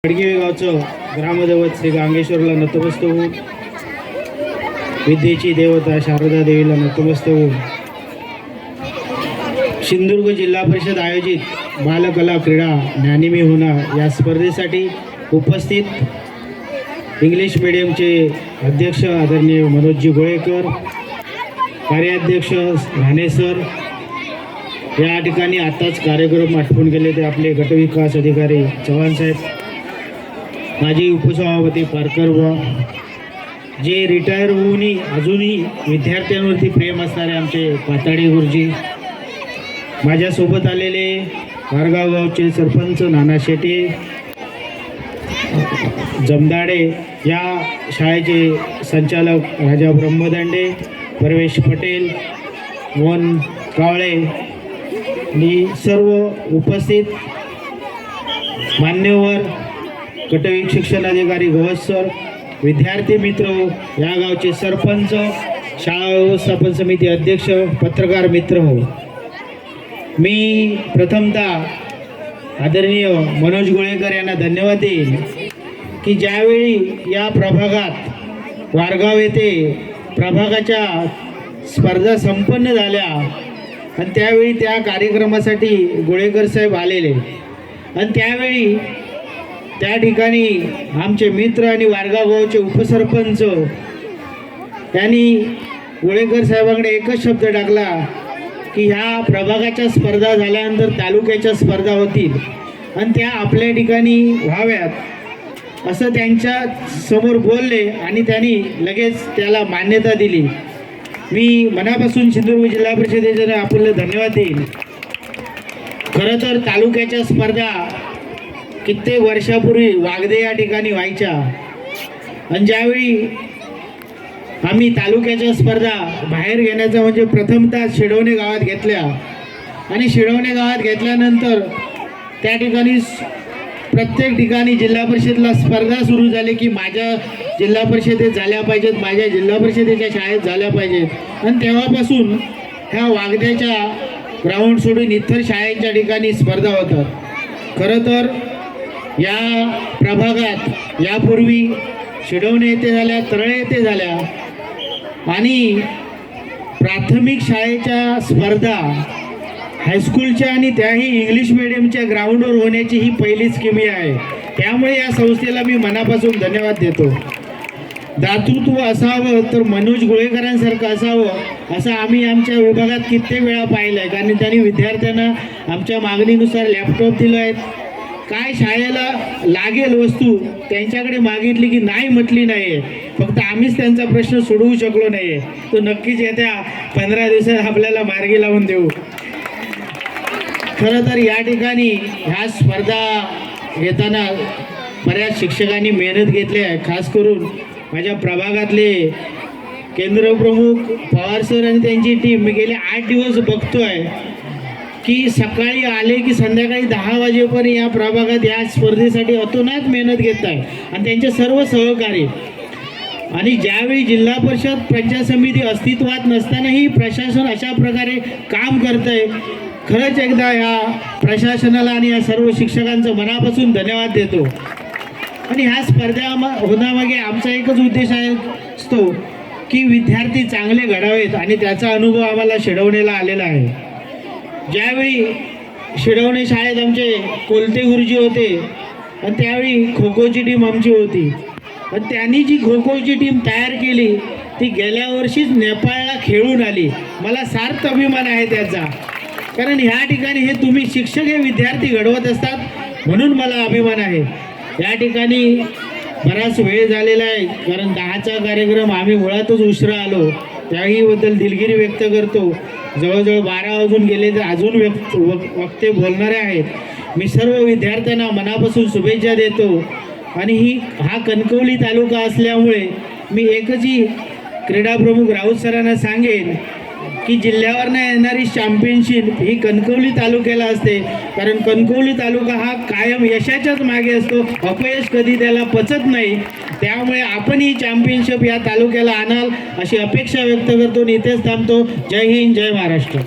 खडकी गावचं ग्रामदैवत श्री गांगेश्वरला नतमस्तक होऊन, विद्येची देवता शारदा देवीला नतमस्तक होऊन, सिंधुदुर्ग जिल्हा परिषद आयोजित बालकला क्रीडा ज्ञानिमी होणार या स्पर्धेसाठी उपस्थित इंग्लिश मीडियमचे अध्यक्ष आदरणीय मनोजजी गोळेकर, कार्याध्यक्ष राणे सर, या ठिकाणी आताच कार्यक्रम आटपून गेले ते आपले गटविकास अधिकारी चव्हाण साहेब, माजी उपसभापती पारकर बुवा, जे रिटायर होऊनही अजूनही विद्यार्थ्यांवरती प्रेम असणारे आमचे पाताडे गुरुजी, माझ्यासोबत आलेले वारगाव गावचे सरपंच नाना शेटे, जमदाडे या शाळेचे संचालक राजा ब्रह्मदंडे, परवेश पटेल, मोहन कावळे आणि सर्व उपस्थित मान्यवर गटविकास शिक्षण अधिकारी गवस सर, विद्यार्थी मित्र, या गावचे सरपंच, शाळा व्यवस्थापन समिती अध्यक्ष, पत्रकार मित्र हो, मी प्रथमतः आदरणीय मनोज गोळेकर यांना धन्यवाद देईन की ज्यावेळी या प्रभागात वारगाव येथे प्रभागाच्या स्पर्धा संपन्न झाल्या आणि त्यावेळी त्या कार्यक्रमासाठी गोळेकर साहेब आलेले आणि त्यावेळी त्या ठिकाणी आमचे मित्र आणि वारगाव गावचे उपसरपंच यांनी गोळेकर साहेबांकडे एकच शब्द टाकला की ह्या प्रभागाच्या स्पर्धा झाल्यानंतर तालुक्याच्या स्पर्धा होतील आणि त्या आपल्या ठिकाणी व्हाव्यात असं त्यांच्या समोर बोलले आणि त्यांनी लगेच त्याला मान्यता दिली. मी मनापासून सिंधुदुर्ग जिल्हा परिषदेचे आपल्याला धन्यवाद देईन. खरं तर तालुक्याच्या स्पर्धा कित्येक वर्षापूर्वी वागदे या ठिकाणी व्हायच्या आणि ज्यावेळी आम्ही तालुक्याच्या स्पर्धा बाहेर घेण्याचा म्हणजे प्रथमतः शिडवणे गावात घेतल्या आणि शिडवणे गावात घेतल्यानंतर त्या ठिकाणी प्रत्येक ठिकाणी जिल्हा परिषदेला स्पर्धा सुरू झाली की माझ्या जिल्हा परिषदेत झाल्या पाहिजेत, माझ्या जिल्हा परिषदेच्या शाळेत झाल्या पाहिजेत आणि तेव्हापासून ह्या वागद्याच्या ग्राउंड सोडून इतर शाळेच्या ठिकाणी स्पर्धा होतात. खरं तर या प्रभागात यापूर्वी शिडवणे येथे झाल्या, तळळे येथे झाल्या आणि प्राथमिक शाळेच्या स्पर्धा हायस्कूलच्या आणि त्याही इंग्लिश मिडियमच्या ग्राउंडवर होण्याची ही पहिलीच किमी आहे. त्यामुळे या संस्थेला मी मनापासून धन्यवाद देतो. दातृत्व असावं तर मनोज गोळेकरांसारखं असावं असं आम्ही आमच्या विभागात कित्येक वेळा पाहिलं आहे. कारण त्यांनी विद्यार्थ्यांना आमच्या मागणीनुसार लॅपटॉप दिलं आहेत, काय शाळेला लागेल वस्तू त्यांच्याकडे मागितली की नाही म्हटली नाही आहे, फक्त आम्हीच त्यांचा प्रश्न सोडवू शकलो नाही आहे. तो नक्कीच येत्या 15 दिवसात आपल्याला मार्गी लावून देऊ. खरं तर या ठिकाणी ह्या स्पर्धा घेताना बऱ्याच शिक्षकांनी मेहनत घेतली आहे. खास करून माझ्या प्रभागातले केंद्रप्रमुख पवार सर आणि त्यांची टीम मी गेले 8 दिवस बघतोय की सकाळी आले की संध्याकाळी 10 वाजेपर्यंत या प्रभागात या स्पर्धेसाठी अतोनात मेहनत घेत आहे आणि त्यांचे सर्व सहकारी. आणि ज्यावेळी जिल्हा परिषद पंचायत समिती अस्तित्वात नसतानाही प्रशासन अशा प्रकारे काम करत आहे. खरंच एकदा या प्रशासनाला आणि या सर्व शिक्षकांचं मनापासून धन्यवाद देतो. आणि ह्या स्पर्धा होण्यामागे आमचा एकच उद्देश असतो की विद्यार्थी चांगले घडावेत आणि त्याचा अनुभव आम्हाला शिडवणेला आलेला आहे. ज्यावेळी शिडवणे शाळेत आमचे कोलते गुरुजी होते आणि त्यावेळी खो खोची टीम आमची होती आणि त्यांनी जी खो खोची टीम तयार केली ती गेल्या वर्षीच नेपाळला खेळून आली. मला सार्थ अभिमान आहे त्याचा, कारण ह्या ठिकाणी हे तुम्ही शिक्षक हे विद्यार्थी घडवत असतात म्हणून मला अभिमान आहे. या ठिकाणी बराच वेळ झालेला आहे कारण 10चा कार्यक्रम आम्ही मुळातच उशिरा आलो, त्याहीबद्दल दिलगिरी व्यक्त करतो. जवळजवळ 12 वाजून गेले तर अजून वक्ते बोलणारे आहेत. मी सर्व विद्यार्थ्यांना मनापासून शुभेच्छा देतो. आणि हा कणकवली तालुका असल्यामुळे मी एकची क्रीडा प्रमुख राऊत सरांना सांगेन की जिल्ह्यावरनं येणारी चॅम्पियनशिप ही कणकवली तालुक्याला असते, कारण कणकवली तालुका हा कायम यशाच्याच मागे असतो, अपयश कधी त्याला पचत नाही. त्यामुळे आपण ही चॅम्पियनशिप या तालुक्याला आणाल अशी अपेक्षा व्यक्त करतो आणि इथेच थांबतो. जय हिंद, जय महाराष्ट्र.